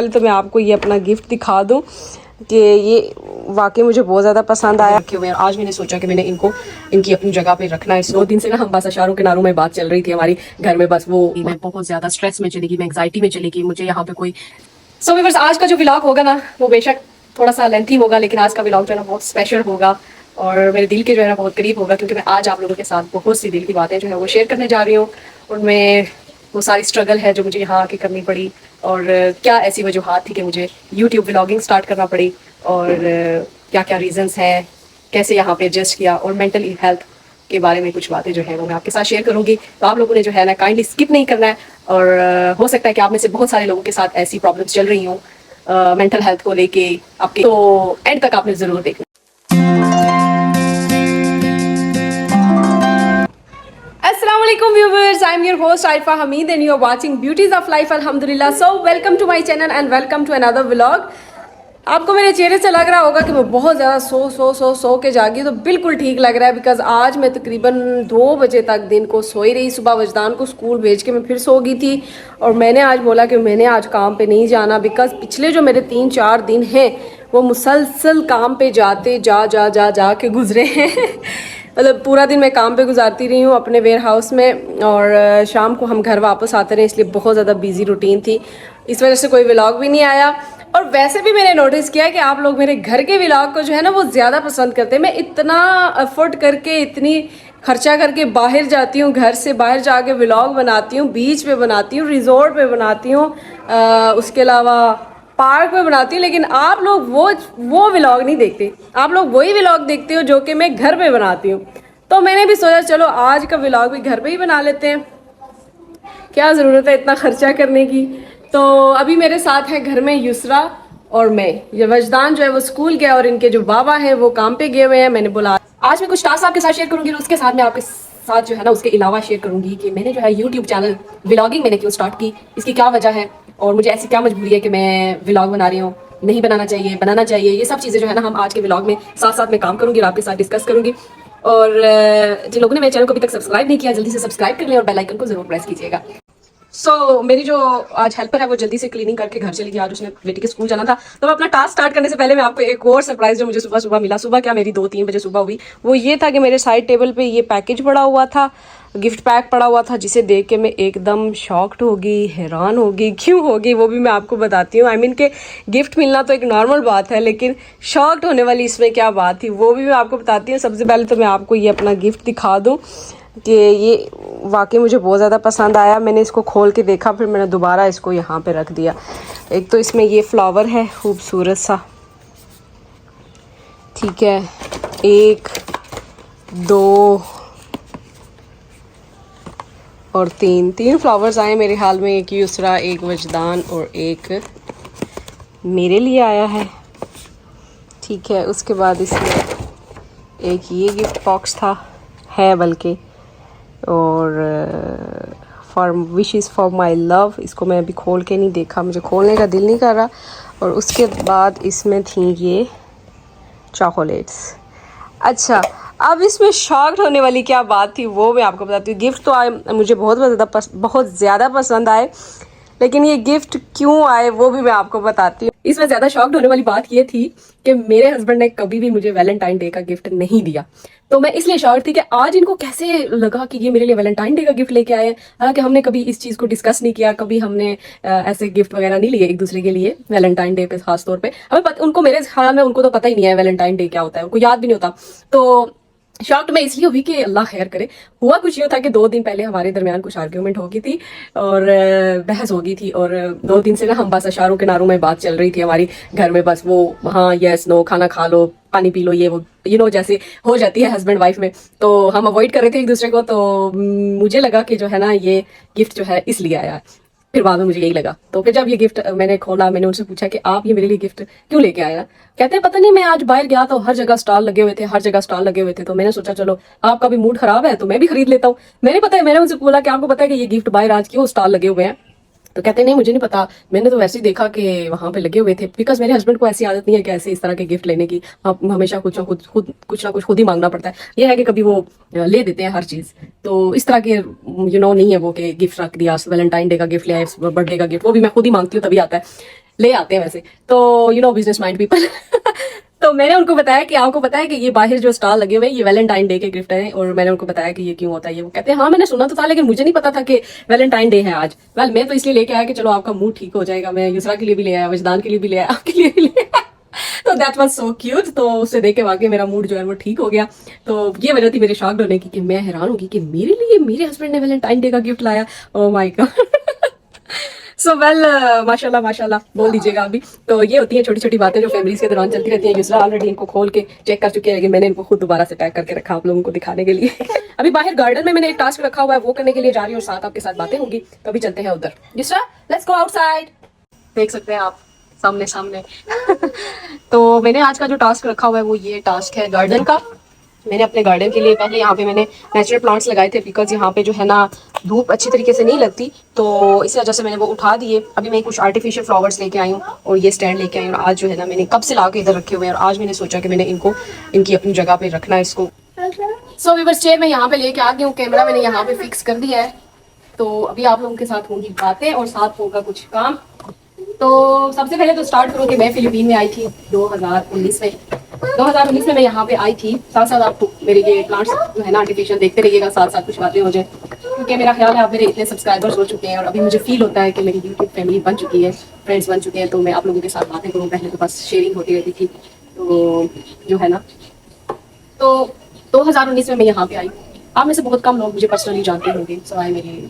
पहले तो मैं आपको ये अपना गिफ्ट दिखा दूं कि ये वाकई मुझे बहुत ज़्यादा पसंद आया। क्यों मैं आज मैंने सोचा कि मैंने इनकी अपनी जगह पे रखना है। 2 दिन से ना हम बस अशारों किनारों में बात चल रही थी हमारी घर में, बस वो मैं बहुत ज़्यादा स्ट्रेस में चली गई, मैं एंग्जाइटी में चली गई, मुझे यहाँ पे कोई व्यूअर्स आज का जो व्लॉग होगा ना वो बेशक थोड़ा सा लेंथी होगा, लेकिन आज का व्लॉग जो है ना बहुत स्पेशल होगा और मेरे दिल के जो है ना बहुत करीब होगा, क्योंकि मैं आज आप लोगों के साथ बहुत सी दिल की बातें जो है वो शेयर करने जा रही हूँ। उनमें वो सारी स्ट्रगल है जो मुझे यहाँ आके करनी पड़ी और क्या ऐसी वजूहात थी कि मुझे यूट्यूब व्लॉगिंग स्टार्ट करना पड़ी और क्या क्या रीजंस हैं, कैसे यहाँ पे एडजस्ट किया और मेंटल हेल्थ के बारे में कुछ बातें जो है वो मैं आपके साथ शेयर करूंगी। तो आप लोगों ने जो है ना काइंडली स्किप नहीं करना है और हो सकता है कि आप में से बहुत सारे लोगों के साथ ऐसी प्रॉब्लम्स चल रही हों मेंटल हेल्थ को लेके आपके, तो एंड तक आपने जरूर देखना। Assalamualaikum viewers, I am your host Aifa Hamid and you are watching Beauties of Life Alhamdulillah. So welcome to my channel and welcome to another vlog. आपको मेरे चेहरे से लग रहा होगा कि मैं बहुत ज़्यादा सो के जागी, तो बिल्कुल ठीक लग रहा है बिकॉज आज मैं तकरीबन 2 बजे तक दिन को सोई रही। सुबह वजदान को स्कूल भेज के मैं फिर सो गई थी और मैंने आज बोला कि मैंने आज काम पे नहीं जाना बिकॉज पिछले जो मेरे 3-4 दिन हैं वो मुसलसल काम पे जाते जा के गुजरे हैं मतलब पूरा दिन मैं काम पे गुजारती रही हूँ अपने वेयर हाउस में और शाम को हम घर वापस आते रहे, इसलिए बहुत ज़्यादा बिजी रूटीन थी, इस वजह से कोई व्लॉग भी नहीं आया। और वैसे भी मैंने नोटिस किया कि आप लोग मेरे घर के व्लॉग को जो है ना वो ज़्यादा पसंद करते हैं। मैं इतना एफर्ट करके, इतनी खर्चा करके बाहर जाती हूँ, घर से बाहर जाके व्लॉग बनाती हूँ, बीच पे बनाती हूँ, रिजॉर्ट पे बनाती हूँ, उसके अलावा पार्क में बनाती हूँ, लेकिन आप लोग वो व्लॉग नहीं देखते। आप लोग वही व्लॉग देखते हो जो कि मैं घर पे बनाती हूँ। तो मैंने भी सोचा चलो आज का व्लॉग भी घर पे ही बना लेते हैं, क्या ज़रूरत है इतना खर्चा करने की। तो अभी मेरे साथ है घर में युसरा और मैं, ये वजदान जो है वो स्कूल गया और इनके जो बाबा हैं वो काम पे गए हुए हैं। मैंने बोला आज मैं कुछ टास्क आपके साथ शेयर करूंगी और उसके साथ मैं आपके साथ जो है ना उसके अलावा शेयर करूंगी कि मैंने जो है यूट्यूब चैनल व्लॉगिंग मैंने क्यों स्टार्ट की, इसकी क्या वजह है और मुझे ऐसी क्या मजबूरी है कि मैं व्लॉग बना रही हूँ, नहीं बनाना चाहिए, बनाना चाहिए, ये सब चीज़ें जो है ना हम आज के व्लॉग में साथ साथ में काम करूंगी और आपके साथ डिस्कस करूंगी। और जिन लोगों ने मेरे चैनल को अभी तक सब्सक्राइब नहीं किया जल्दी से सब्सक्राइब कर लें और बेल आइकन को जरूर प्रेस कीजिएगा। मेरी जो आज हेल्पर है वो जल्दी से क्लीनिंग करके घर चली गई, आज उसने बेटी के स्कूल जाना था। तो मैं अपना टास्क स्टार्ट करने से पहले मैं आपको एक और सरप्राइज जो मुझे सुबह मिला, सुबह क्या मेरी 2-3 बजे सुबह हुई, वो ये था कि मेरे साइड टेबल पे ये पैकेज पड़ा हुआ था, गिफ्ट पैक पड़ा हुआ था, जिसे देख के मैं एकदम शॉक्ड हो गई, हैरान हो गई। क्यों हो गई वो भी मैं आपको बताती हूँ। आई मीन के गिफ्ट मिलना तो एक नॉर्मल बात है, लेकिन शॉक्ड होने वाली इसमें क्या बात थी वो भी मैं आपको बताती हूँ। सबसे पहले तो मैं आपको ये अपना गिफ्ट दिखा दूँ कि ये वाकई मुझे बहुत ज़्यादा पसंद आया। मैंने इसको खोल के देखा, फिर मैंने दोबारा इसको यहाँ पे रख दिया। एक तो इसमें ये फ्लावर है खूबसूरत सा, ठीक है, 1 2 और 3 फ्लावर्स आए मेरे ख्याल में, एक युसरा, एक वजदान और एक मेरे लिए आया है, ठीक है। उसके बाद इसमें एक ये गिफ्ट बॉक्स था है बल्कि, और for wishes for my love, इसको मैं अभी खोल के नहीं देखा, मुझे खोलने का दिल नहीं कर रहा। और उसके बाद इसमें थी ये चॉकलेट्स। अच्छा, अब इसमें शॉक्ड होने वाली क्या बात थी वो मैं आपको बताती हूँ। गिफ्ट तो मुझे बहुत ज़्यादा पसंद आए, लेकिन ये गिफ्ट क्यों आए वो भी मैं आपको बताती हूँ। इसमें ज़्यादा शॉक्ड होने वाली बात ये थी कि मेरे हस्बैंड ने कभी भी मुझे वैलेंटाइन डे का गिफ्ट नहीं दिया, तो मैं इसलिए शॉक्ड थी कि आज इनको कैसे लगा कि ये मेरे लिए वैलेंटाइन डे का गिफ्ट लेके आए हैं। हालांकि हमने कभी इस चीज़ को डिस्कस नहीं किया, कभी हमने ऐसे गिफ्ट वगैरह नहीं लिए एक दूसरे के लिए वैलेंटाइन डे पे खास तौर पे। उनको मेरे ख्याल में उनको तो पता ही नहीं है वैलेंटाइन डे क्या होता है, उनको याद भी नहीं होता। तो शॉक्ड मैं इसलिए हुई कि अल्लाह खैर करे। हुआ कुछ यूँ था कि 2 दिन पहले हमारे दरमियान कुछ आर्ग्यूमेंट हो गई थी और बहस हो गई थी, और 2 दिन से ना हम बस अशारों किनारों में बात चल रही थी हमारी घर में, बस वो हाँ यस नो, खाना खा लो, पानी पी लो, ये वो जैसे हो जाती है हस्बैंड वाइफ में। तो हम अवॉइड कर रहे थे एक दूसरे को, तो मुझे लगा कि जो है ना ये गिफ्ट जो है इसलिए आया है। फिर बाद में मुझे यही लगा, तो फिर जब ये गिफ्ट मैंने खोला, मैंने उनसे पूछा कि आप ये मेरे लिए गिफ्ट क्यों लेके आया। कहते हैं पता नहीं, मैं आज बाहर गया तो हर जगह स्टॉल लगे हुए थे, तो मैंने सोचा चलो आपका भी मूड खराब है तो मैं भी खरीद लेता हूँ। मैंने उनसे बोला कि आपको पता है कि ये गिफ्ट बाहर आज क्यों स्टॉल लगे हुए हैं। तो कहते नहीं मुझे नहीं पता, मैंने तो वैसे ही देखा कि वहाँ पे लगे हुए थे, बिकॉज मेरे हस्बैंड को ऐसी आदत नहीं है कि ऐसे इस तरह के गिफ्ट लेने की, आप हमेशा कुछ ना कुछ खुद ही मांगना पड़ता है। ये है कि कभी वो ले देते हैं हर चीज़, तो इस तरह के नहीं है वो कि गिफ्ट रख दिया, वैलेंटाइन डे का गिफ्ट ले आए, बर्थडे का गिफ्ट वो भी मैं खुद ही मांगती हूँ तभी आता है। ले आते हैं वैसे तो, you know, business mind people. तो मैंने उनको बताया कि आपको पता है कि ये बाहर जो स्टॉल लगे हुए हैं ये वैलेंटाइन डे के गिफ्ट हैं, और मैंने उनको बताया कि ये क्यों होता है। ये वो कहते हैं हाँ मैंने सुना तो था लेकिन मुझे नहीं पता था कि वैलेंटाइन डे है आज। वेल मैं तो इसलिए लेके आया कि चलो आपका मूड ठीक हो जाएगा। मैं युसरा के लिए भी ले आया, वजदान के लिए भी ले आया, आपके लिए भी ले आया। तो दैट वाज सो क्यूट। तो उसे देख के वाकई मेरा मूड जो है वो ठीक हो गया। तो ये वजह थी मेरे शॉक्ड होने की कि मैं हैरान होगी कि मेरे लिए मेरे हस्बैंड ने वैलेंटाइन डे का गिफ्ट लाया। Oh my God. So well माशाल्लाह माशाल्लाह बोल दीजिएगा अभी। तो ये होती है छोटी छोटी बातें जो फैमिलीज के दौरान चलती रहती है। युसरा ऑलरेडी इनको खोल के चेक कर चुके हैं, लेकिन मैंने इनको खुद दोबारा से पैक करके रखा आप लोगों को दिखाने के लिए। अभी बाहर गार्डन में मैंने एक टास्क रखा हुआ है, वो करने के लिए जा रही हूँ और साथ आपके साथ बातें होंगी। तो अभी चलते हैं उधर। Yusra let's go outside. देख सकते हैं आप सामने सामने। तो मैंने आज का जो टास्क रखा हुआ है वो ये टास्क है गार्डन का। मैंने अपने गार्डन के लिए पहले यहाँ पे मैंने नेचुरल प्लांट्स लगाए थे, बिकॉज यहाँ पे जो है ना धूप अच्छी तरीके से नहीं लगती, तो इस वजह से मैंने वो उठा दिए। अभी मैं कुछ आर्टिफिशियल फ्लावर्स लेके आई हूँ और ये स्टैंड लेके आई हूँ। आज जो है ना मैंने कब से ला के इधर रखे हुए हैं, और आज मैंने सोचा कि मैंने इनको इनकी अपनी जगह पे रखना है इसको। सो व्यूअर्स चेयर मैं यहाँ पे लेके आ गई हूँ, कैमरा मैंने यहाँ पे फिक्स कर दिया है। तो अभी आप लोगों के साथ होंगी बातें और साथ होगा कुछ काम। तो सबसे पहले तो स्टार्ट करूँ कि मैं फिलीपीन में आई थी 2019 में। 2019 में मैं यहाँ पे आई थी। साथ साथ आप मेरे ये प्लांट्स जो है ना आर्टिफिशियल देखते रहिएगा, साथ साथ कुछ बातें हो जाए, क्योंकि मेरा ख्याल है आप मेरे इतने सब्सक्राइबर्स हो चुके हैं और अभी मुझे फील होता है कि मेरी यूट्यूब फैमिली बन चुकी है, फ्रेंड्स बन चुके हैं। तो मैं आप लोगों के साथ बातें करूँ, पहले तो बस शेयरिंग होती रहती थी। तो जो है ना, तो 2019 में मैं यहाँ पे आई। आप में से बहुत कम लोग मुझे पर्सनली जानते होंगे, सवाए मेरी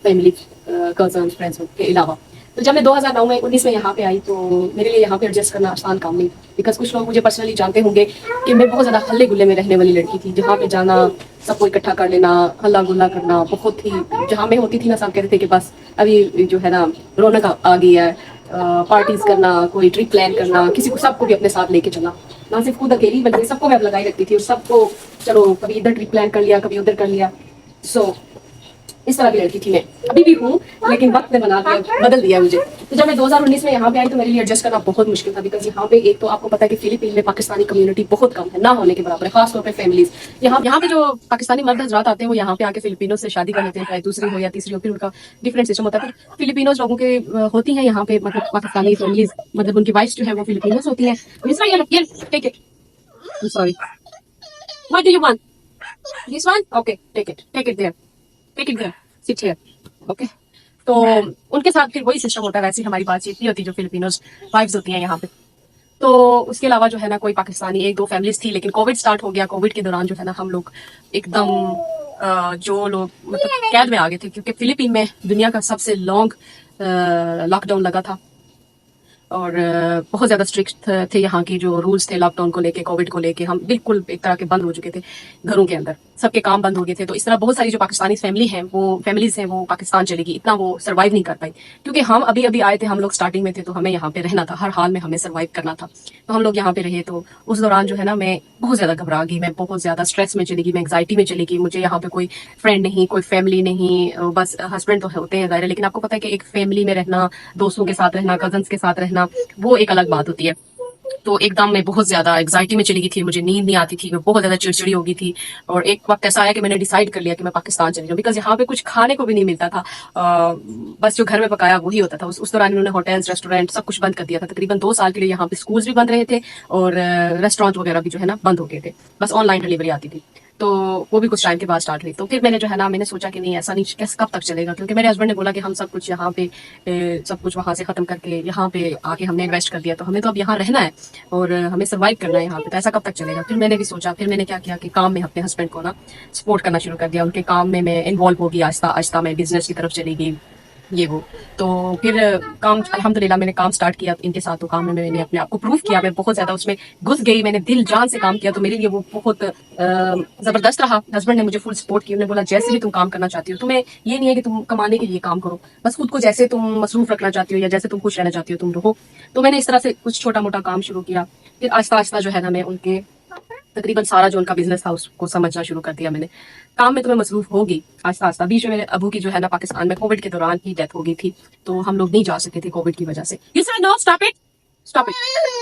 फैमिली कजन फ्रेंड्स के अलावा। तो जब मैं 2009 में 19 में यहाँ पे आई तो मेरे लिए यहाँ पे एडजस्ट करना आसान काम नहीं, बिकॉज कुछ लोग मुझे पर्सनली जानते होंगे कि मैं बहुत ज़्यादा हल्ले गुल्ले में रहने वाली लड़की थी। जहाँ पे जाना सबको इकट्ठा कर लेना, हल्ला गुल्ला करना, बहुत ही जहाँ मैं होती थी ना सब कहते थे कि बस अभी जो है ना रौनक आ गई है, पार्टीज करना, कोई ट्रिप प्लान करना, किसी को सबको भी अपने साथ लेके चलना, ना सिर्फ खुद अकेली बल्कि सबको मैं अब लगाई रखती थी और सबको चलो कभी इधर ट्रिप प्लान कर लिया, कभी उधर कर लिया। सो इस तरह की लड़की थी मैं, अभी भी हूँ, लेकिन वक्त ने बना दिया, बदल दिया मुझे। तो जब मैं 2019 में यहाँ पे आई तो मेरे लिए एडजस्ट करना बहुत मुश्किल था, बिकॉज यहाँ पे एक तो आपको पता है कि फिलीपीन में पाकिस्तानी कम्युनिटी बहुत कम है, ना होने के बराबर है, खासतौर पे फैमिलीज। यहाँ पे जो पाकिस्तानी मर्द हजरात आते हैं वो यहाँ पे आके फिलिपिनो से शादी कर लेते हैं, चाहे दूसरी हो या तीसरी हो, फिर उनका डिफरेंट सिस्टम होता है। फिर फिलिपिनोज लोगों के होती है यहाँ पे, मतलब पाकिस्तानी फैमिलीज, मतलब उनकी वाइफ जो है वो फिलिपिनोज होती है। Sorry, what do you want? This one? Okay, take it there, take it there, sit here. Okay, तो उनके साथ फिर वही सिस्टम होता है, वैसे हमारी बातचीत नहीं होती जो फिलिपिनोज वाइफ्स होती हैं यहाँ पे। तो उसके अलावा जो है ना कोई पाकिस्तानी एक दो फैमिलीज थी, लेकिन कोविड स्टार्ट हो गया। कोविड के दौरान जो है ना हम लोग एकदम जो लोग मतलब कैद में आ गए थे, क्योंकि फिलीपीन में दुनिया का सबसे लॉन्ग लॉकडाउन लगा था और बहुत ज़्यादा स्ट्रिक्ट थे यहाँ के जो रूल्स थे लॉकडाउन को लेके, कोविड को लेके। हम बिल्कुल एक तरह के बंद हो चुके थे घरों के अंदर, सबके काम बंद हो गए थे। तो इस तरह बहुत सारी जो पाकिस्तानी फैमिली हैं वो फैमिलीज हैं वो पाकिस्तान चली गई, इतना वो सर्वाइव नहीं कर पाई, क्योंकि हम अभी अभी आए थे, हम लोग स्टार्टिंग में थे, तो हमें यहाँ पे रहना था, हर हाल में हमें सर्वाइव करना था। तो हम लोग यहाँ पे रहे। तो उस दौरान जो है ना मैं बहुत ज़्यादा घबरा गई, मैं बहुत ज़्यादा स्ट्रेस में चली गई, मैं एंग्जाइटी में चली गई। मुझे यहाँ पे कोई फ्रेंड नहीं, कोई फैमिली नहीं, बस हस्बैंड तो होते हैं ज़ाहिर है, लेकिन आपको पता है कि एक फैमिली में रहना, दोस्तों के साथ रहना, कजन्स के साथ रहना, वो एक अलग बात होती है। तो एकदम मैं बहुत ज्यादा एग्जाइटी में चली गई थी, मुझे नींद नहीं आती थी, मैं बहुत ज्यादा चिड़चिड़ी हो गई थी। और एक वक्त ऐसा आया कि मैंने डिसाइड कर लिया कि मैं पाकिस्तान चली जाऊँ, बिकॉज यहाँ पे कुछ खाने को भी नहीं मिलता था। बस जो घर में पकाया वही होता था। उस दौरान इन्होंने होटल्स, रेस्टोरेंट सब कुछ बंद कर दिया था। तकरीबन 2 साल के लिए यहाँ पे स्कूल्स भी बंद रहे थे और रेस्टोरेंट वगैरह भी जो है ना बंद हो गए थे, बस ऑनलाइन डिलीवरी आती थी। तो वो भी कुछ टाइम के बाद स्टार्ट हुई। तो फिर मैंने जो है ना मैंने सोचा कि नहीं ऐसा नहीं, कैसे कब तक चलेगा, क्योंकि मेरे हस्बैंड ने बोला कि हम सब कुछ यहाँ पे सब कुछ वहाँ से खत्म करके यहाँ पे आके हमने इन्वेस्ट कर दिया, तो हमें तो अब यहाँ रहना है और हमें सर्वाइव करना है यहाँ पे, तो ऐसा कब तक चलेगा। फिर मैंने भी सोचा, फिर मैंने क्या किया कि काम में अपने हस्बैंड को ना सपोर्ट करना शुरू कर दिया, उनके काम में मैं इन्वॉल्व हो गई, आहिस्ता आहिस्ता मैं बिजनेस की तरफ चली गई, ये वो। तो फिर काम अल्हम्दुलिल्लाह मैंने काम स्टार्ट किया इनके साथ। तो काम में मैंने अपने आप को प्रूव किया, मैं बहुत ज्यादा उसमें घुस गई, मैंने दिल जान से काम किया। तो मेरे लिए वो बहुत जबरदस्त रहा। हस्बैंड ने मुझे फुल सपोर्ट किया, उन्होंने बोला जैसे भी तुम काम करना चाहती हो, तुम्हें ये नहीं है कि तुम कमाने के लिए काम करो, बस खुद को जैसे तुम मसरूफ रखना चाहती हो या जैसे तुम खुश रहना चाहती हो तुम रहो। तो मैंने इस तरह से कुछ छोटा मोटा काम शुरू किया। फिर आहिस्ता आहिस्ता जो है ना मैं उनके तकरीबन सारा जो उनका बिजनेस था उसको समझना शुरू कर दिया मैंने। काम में तो मैं मसरूफ हो गई आहिस्ता आहिस्ता। बीच में मेरे अबू की जो है ना पाकिस्तान में कोविड के दौरान ही डेथ हो गई थी, तो हम लोग नहीं जा सके थे कोविड की वजह से। You said no, stop it, stop it,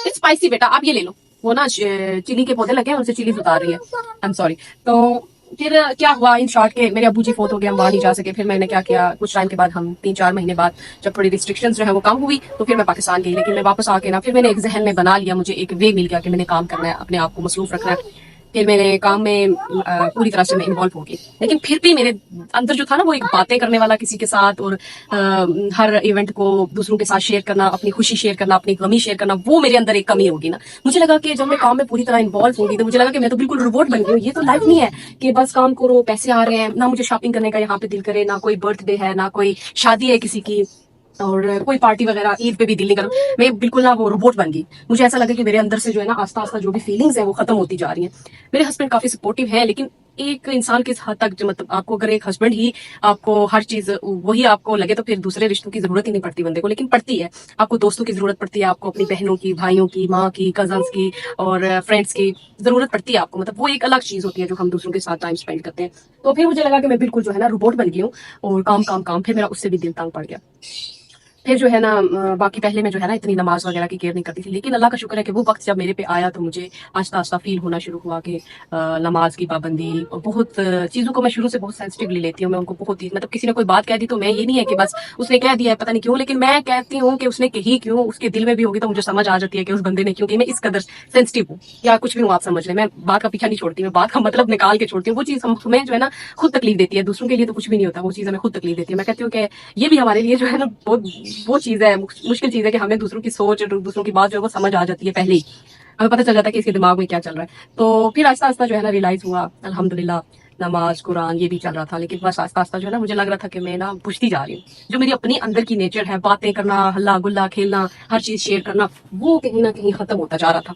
it's spicy बेटा, आप ये ले लो। वो ना चिली के पौधे लगे हैं, उनसे चिली उतार रही है, आई एम सॉरी। तो फिर क्या हुआ इन शॉर्ट के, मेरे अबू जी फोत हो गए, हम वहां नहीं जा सके। फिर मैंने क्या किया, कुछ टाइम के बाद हम 3-4 महीने बाद जब थोड़ी रिस्ट्रिक्शंस जो है वो कम हुई तो फिर मैं पाकिस्तान गई। लेकिन मैं वापस आके ना फिर मैंने एक जहन में बना लिया, मुझे एक वे मिल गया कि मैंने काम करना है, अपने आप को मसरूफ रखना है। फिर मेरे काम में पूरी तरह से मैं इन्वॉल्व हो गई। लेकिन फिर भी मेरे अंदर जो था ना वो एक बातें करने वाला किसी के साथ, और हर इवेंट को दूसरों के साथ शेयर करना, अपनी खुशी शेयर करना, अपनी गमी शेयर करना, वो मेरे अंदर एक कमी होगी ना। मुझे लगा कि जब मैं काम में पूरी तरह इन्वॉल्व होगी तो मुझे लगा कि मैं तो बिल्कुल रोबोट बन गई हूँ। ये तो लाइफ नहीं है कि बस काम करो, पैसे आ रहे हैं, ना मुझे शॉपिंग करने का यहाँ पे दिल करे, ना कोई बर्थडे है, ना कोई शादी है किसी की, और कोई पार्टी वगैरह ईद पे भी दिल नहीं कर। मैं बिल्कुल ना वो रोबोट बन गई। मुझे ऐसा लगा कि मेरे अंदर से जो है ना आस्ता आस्ता जो भी फीलिंग्स है वो खत्म होती जा रही हैं। मेरे हस्बैंड काफी सपोर्टिव है, लेकिन एक इंसान किस हद तक, जो मतलब आपको अगर एक हस्बैंड ही आपको हर चीज वही आपको लगे तो फिर दूसरे रिश्तों की जरूरत ही नहीं पड़ती बंदे को। लेकिन पड़ती है, आपको दोस्तों की जरूरत पड़ती है, आपको अपनी बहनों की, भाइयों की, माँ की, कजन्स की और फ्रेंड्स की जरूरत पड़ती है आपको। मतलब वो एक अलग चीज होती है जो हम दूसरों के साथ टाइम स्पेंड करते हैं। तो फिर मुझे लगा कि मैं बिल्कुल जो है ना रोबोट बन गई हूँ, और काम काम काम, फिर मेरा उससे भी दिल तंग पड़ गया। फिर जो है ना बाकी पहले में जो है ना इतनी नमाज वगैरह की केयर नहीं करती थी, लेकिन अल्लाह का शुक्र है कि वो वक्त जब मेरे पे आया तो मुझे आस्ता आस्ता फील होना शुरू हुआ कि नमाज की पाबंदी और बहुत चीज़ों को मैं शुरू से बहुत सेंसिटिवली लेती हूँ। मैं उनको बहुत ही, मतलब किसी ने कोई बात कह दी तो मैं, ये नहीं है कि बस उसने कह दिया है पता नहीं क्यों, लेकिन मैं कहती हूँ कि उसने कही क्यों, उसके दिल में भी होगी तो मुझे समझ आ जाती है कि उस बंदे ने क्यों कही। मैं इस कदर सेंसिटिव हूँ, या कुछ भी हूँ आप समझ लें। मैं बात का पीछा नहीं छोड़ती, मैं बात का मतलब निकाल के छोड़ती हूँ। वो चीज़ हमें जो है ना खुद तकलीफ देती है, दूसरों के लिए तो कुछ भी नहीं होता, वो चीज़ हमें खुद तकलीफ देती है। मैं कहती हूँ कि ये भी हमारे लिए जो है ना बहुत वो चीज़ है, मुश्किल चीज़ है कि हमें दूसरों की सोच और दूसरों की बात जो है वो समझ आ जाती है पहले ही, हमें पता चल जाता है कि इसके दिमाग में क्या चल रहा है। तो फिर आहिस्ता आहिस्ता जो है ना रियलाइज हुआ, अल्हम्दुलिल्लाह नमाज कुरान ये भी चल रहा था, लेकिन बस आहिस्ता आहिस्ता जो है ना मुझे लग रहा था कि मैं ना बुझती जा रही हूँ। जो मेरी अपनी अंदर की नेचर है, बातें करना, हल्ला गुल्ला खेलना, हर चीज शेयर करना, वो कहीं ना कहीं खत्म होता जा रहा था।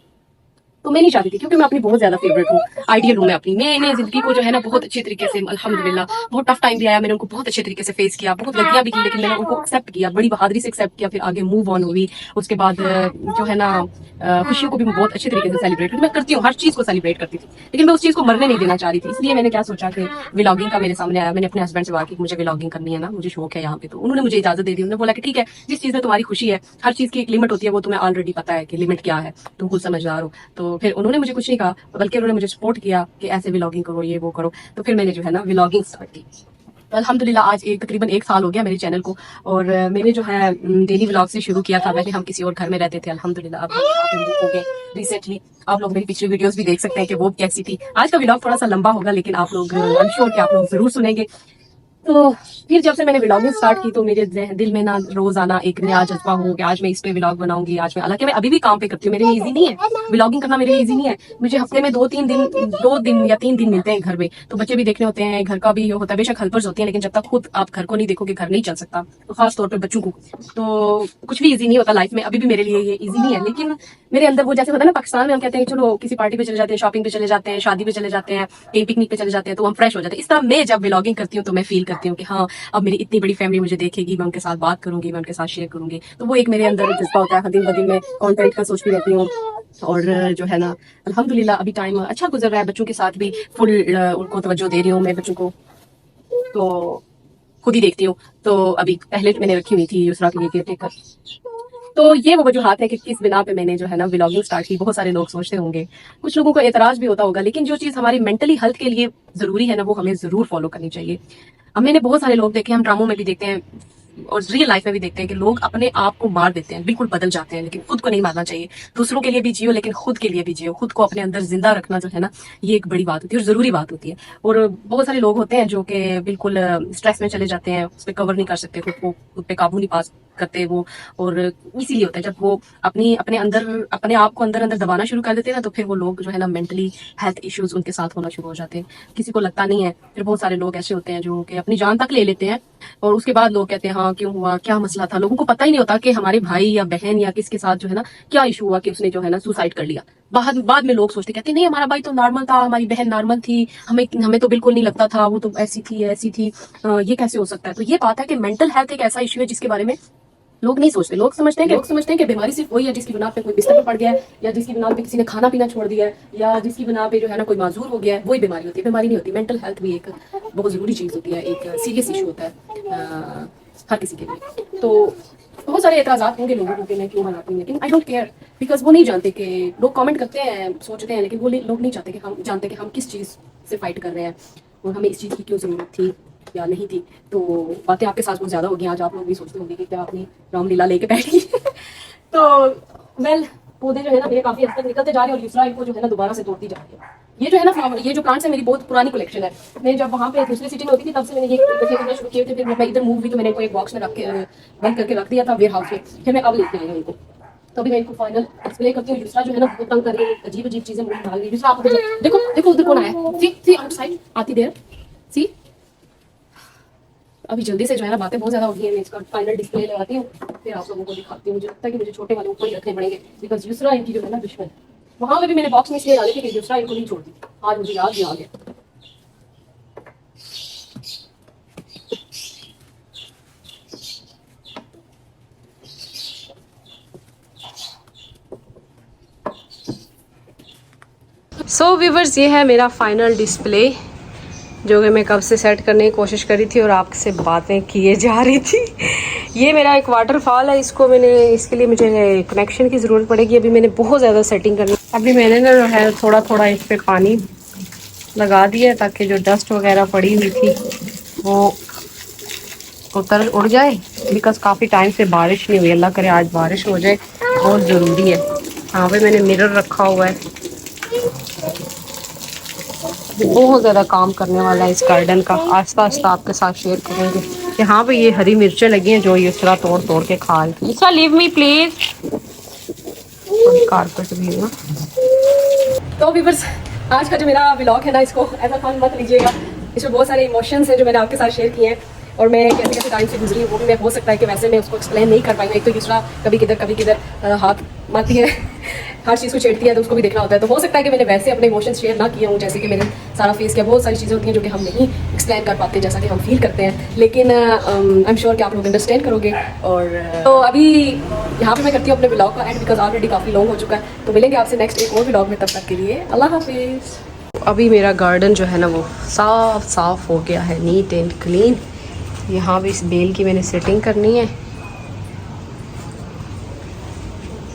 तो मैं नहीं चाहती थी, क्योंकि मैं अपनी बहुत ज्यादा फेवरेट हूँ, आइडियल हूँ मैं अपनी। मैंने जिंदगी को जो है ना बहुत अच्छे तरीके से अल्हम्दुलिल्लाह, बहुत टफ टाइम भी आया, मैंने उनको बहुत अच्छे तरीके से फेस किया, बहुत गलतियां भी की, लेकिन मैंने उनको एक्सेप्ट किया, बड़ी बहादुरी से एक्सेप्ट किया। फिर आगे मूव ऑन हुई। उसके बाद जो है ना खुशियों को भी मैं बहुत अच्छे तरीके से सेलिब्रेट करती, मैं करती हूँ, हर चीज को सेलिब्रेट करती थी, लेकिन मैं उस चीज को मरने नहीं देना चाह रही थी। इसलिए मैंने क्या सोचा कि व्लॉगिंग का मेरे सामने आया। मैंने अपने हस्बैंड से बात की, मुझे व्लॉगिंग करनी है ना, मुझे शौक है यहाँ पे, तो उन्होंने मुझे इजाजत दे दी। उन्होंने बोला कि ठीक है, जिस चीज में तुम्हारी खुशी है, हर चीज की एक लिमिट होती है, वो तुम्हें ऑलरेडी पता है कि लिमिट क्या है, तुम खुद समझदार हो। तो फिर उन्होंने मुझे कुछ नहीं कहा, बल्कि उन्होंने मुझे सपोर्ट किया कि ऐसे व्लॉगिंग करो, ये वो करो। तो फिर मैंने जो है ना व्लॉगिंग स्टार्ट की। तो अल्हम्दुलिल्लाह आज तकरीबन 1 साल हो गया मेरे चैनल को, और मैंने जो है डेली व्लॉग से शुरू किया था। पहले हम किसी और घर में रहते थे, अल्हम्दुलिल्लाह अब हम यहाँ पे मूव हो गए रिसेंटली। आप लोग मेरी पिछली वीडियोस भी देख सकते हैं कि वो कैसी थी। आज का व्लॉग थोड़ा सा लंबा होगा, लेकिन आप लोग, आई एम श्योर कि आप लोग जरूर सुनेंगे। तो फिर जब से मैंने व्लॉगिंग स्टार्ट की तो मेरे दिल में ना रोज आना एक नया जज्बा हो कि आज मैं इस पे व्लॉग बनाऊंगी, आज मैं, हालांकि मैं अभी भी काम पे करती हूँ, मेरे लिए इजी नहीं है व्लॉगिंग करना, मेरे लिए इजी नहीं है। मुझे हफ्ते में 2 दिन या 3 दिन मिलते हैं घर में, तो बच्चे भी देखने होते हैं, घर का भी होता है, बेशक हेल्पर्स होती हैं, लेकिन जब तक खुद आप घर को नहीं देखोगे घर नहीं चल सकता, तो खास तौर पर बच्चों को। तो कुछ भी इजी नहीं होता लाइफ में, अभी भी मेरे लिए ये इजी नहीं है। लेकिन मेरे अंदर वो, जैसे होता है ना पाकिस्तान में हम कहते हैं चलो किसी पार्टी पे चले जाते हैं, शॉपिंग पे चले जाते हैं, शादी पे चले जाते हैं, कहीं पिकनिक पे चले जाते हैं, तो हम फ्रेश हो जाते हैं। इस तरह मैं जब व्लॉगिंग करती हूँ तो मैं फील करती हूँ कि हाँ अब मेरी इतनी बड़ी फैमिली मुझे देखेगी, मैं उनके साथ बात करूंगी, मैं उनके साथ शेयर करूंगी। तो वो एक मेरे अंदर जज्बा होता है, दिन ब दिन मैं कंटेंट का सोचती रहती हूँ। और जो है ना अल्हम्दुलिल्लाह अभी टाइम अच्छा गुजर रहा है, बच्चों के साथ भी फुल उनको तवज्जो दे रही हूँ मैं बच्चों को, तो खुद ही देखती हूँ। तो अभी पहले मैंने रखी हुई थी यूसरा के लिए केयरटेकर। तो ये वो वजूहात है कि किस बिना पे मैंने जो है ना व्लॉगिंग स्टार्ट की। बहुत सारे लोग सोचते होंगे, कुछ लोगों को एतराज भी होता होगा, लेकिन जो चीज हमारी मेंटली हेल्थ के लिए जरूरी है ना वो हमें जरूर फॉलो करनी चाहिए। अब मैंने बहुत सारे लोग देखे, हम ड्रामों में भी देखते हैं और रियल लाइफ में भी देखते हैं कि लोग अपने आप को मार देते हैं, बिल्कुल बदल जाते हैं, लेकिन खुद को नहीं मारना चाहिए। दूसरों के लिए भी जियो, लेकिन खुद के लिए भी जियो। खुद को अपने अंदर जिंदा रखना जो है ना ये एक बड़ी बात होती है और जरूरी बात होती है। और बहुत सारे लोग होते हैं जो कि बिल्कुल स्ट्रेस में चले जाते हैं, उस पर कवर नहीं कर सकते खुद को, खुद पे काबू नहीं पा करते वो। और इसीलिए होता है जब वो अपने अंदर अपने आप को अंदर अंदर दबाना शुरू कर देते हैं ना, तो फिर वो लोग जो है ना मेंटली हेल्थ इश्यूज उनके साथ होना शुरू हो जाते हैं। किसी को लगता नहीं है। फिर बहुत सारे लोग ऐसे होते हैं जो कि अपनी जान तक ले लेते हैं, और उसके बाद लोग कहते हैं हाँ क्यों हुआ, क्या मसला था। लोगों को पता ही नहीं होता कि हमारे भाई या बहन या किसके साथ जो है ना क्या इशू हुआ कि उसने जो है ना सुसाइड कर लिया। बाद में लोग सोचते, कहते नहीं हमारा भाई तो नॉर्मल था, हमारी बहन नॉर्मल थी, हमें तो बिल्कुल नहीं लगता था, वो तो ऐसी थी, ये कैसे हो सकता है। तो ये बात है कि मेंटल हेल्थ एक ऐसा इशू है जिसके बारे में लोग नहीं सोचते। लोग समझते हैं कि बीमारी सिर्फ वही है जिसकी बिना पे कोई बिस्तर पे पड़ गया है, या जिसकी बिना पे किसी ने खाना पीना छोड़ दिया है, या जिसकी बिना पे जो है ना कोई माजूर हो गया है, वही बीमारी होती है। बीमारी नहीं होती। मेंटल हेल्थ भी एक बहुत जरूरी चीज होती है, एक सीरियस इशू होता है हर किसी के लिए। तो बहुत सारे एतराज़ात होंगे लोगों को कि मैं क्यों बनाती हूँ, लेकिन आई डोंट केयर, बिकॉज वो नहीं जानते कि लोग कमेंट करते हैं, सोचते हैं, लेकिन वो लोग नहीं चाहते कि हम जानते कि हम किस चीज़ से फाइट कर रहे हैं और हमें इस चीज़ की क्यों ज़रूरत थी या नहीं थी। तो बातें आपके साथ बहुत ज़्यादा होगी, आज आप लोग भी सोचते होंगे कि क्या अपनी रामलीला लेके बैठी तो वेल, पौधे जो है ना मेरे काफ़ी हद तक निकलते जा रहे हैं और दूसरा इनको जो है ना दोबारा से तोड़ती जा रही है। ये जो है ना फ्लावर, ये जो प्लांट्स है मेरी बहुत पुरानी कलेक्शन है। मैं जब वहाँ पे दूसरी सिटी में होती थी तब से मैंने ये इकट्ठे करना शुरू किए थे। फिर मैं इधर मूव हुई तो मैंने इनको एक बॉक्स में रख के बंद करके रख दिया था वेयर हाउस में। फिर मैं अब लेके आई हूँ इनको, तो अभी मैं इनको फाइनल डिस्प्ले करती हूँ। दूसरा जो है ना बहुत तंग कर रही है, अजीब अजीब चीजें मुझे डाल रही है। दूसरा आप देखो देखो उधर कौन आया, सी आउटसाइड आती देर, सी। अभी जल्दी से जो है ना बातें बहुत ज्यादा हो गई है, मैं इसका फाइनल डिस्प्ले लगाती हूँ, फिर आप लोगों को दिखाती हूँ। मुझे लगता है कि मुझे छोटे वाले ऊपर ही रखने पड़ेंगे, बिकॉज दूसरा इनकी जो है ना दुश्मन। वहां पे भी मैंने बॉक्स में इसलिए डाले थे कि दूसरा इनको नहीं छोड़ती। आज मुझे याद भी आ गया। सो व्यूवर्स, ये है मेरा फाइनल डिस्प्ले जो कि मैं कब से सेट करने की कोशिश करी थी और आपसे बातें किए जा रही थी। ये मेरा एक वाटरफॉल है, इसको मैंने, इसके लिए मुझे कनेक्शन की ज़रूरत पड़ेगी। अभी मैंने बहुत ज़्यादा सेटिंग करनी। अभी मैंने ना जो है थोड़ा थोड़ा इस पर पानी लगा दिया ताकि जो डस्ट वगैरह पड़ी हुई थी वो उतर उड़ जाए, बिकॉज काफ़ी टाइम से बारिश नहीं हुई। अल्लाह करे आज बारिश हो जाए, बहुत ज़रूरी है। यहाँ पे मैंने मिरर रखा हुआ है, बहुत ज़्यादा काम करने वाला है इस गार्डन का। आस्ता आस्ता आपके साथ शेयर करेंगे। यहाँ पे ये हरी मिर्चें लगी हैं जो यूसरा तोड़ तोड़ के खा रही थी। Yusra leave me please, carpet भी है। तो व्यूअर्स, आज का जो मेरा व्लॉग है ना, इसको ऐसा फन मत लीजिएगा। इसमें बहुत सारे इमोशंस हैं जो मैंने आपके साथ शेयर किए हैं और मैं कैसे कैसे टाइम से गुजरी हूँ वो भी मैं, हो सकता है कि वैसे मैं उसको एक्सप्लेन नहीं कर पाई। एक तो दूसरा कभी किधर हाथ मारती है, हर चीज़ को छेड़ती है, तो उसको भी देखना होता है। तो हो सकता है कि मैंने वैसे अपने इमोशंस शेयर ना किए हूँ, जैसे कि मैंने सारा फेस किया। बहुत सारी चीज़ें होती हैं जो कि हम नहीं एक्सप्लेन कर पाते जैसा कि हम फील करते हैं, लेकिन आई एम श्योर कि आप लोग अंडरस्टैंड करोगे। और तो अभी यहाँ पे मैं करती हूँ अपने व्लॉग का एंड, बिकॉज ऑलरेडी काफ़ी लॉन्ग हो चुका है। तो मिलेंगे आपसे नेक्स्ट एक और व्लॉग में, तब तक के लिए अल्लाह हाफिज़। अभी मेरा गार्डन जो है ना वो साफ साफ हो गया है, नीट एंड क्लीन। यहाँ भी इस बेल की मैंने सेटिंग करनी है,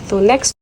तो नेक्स्ट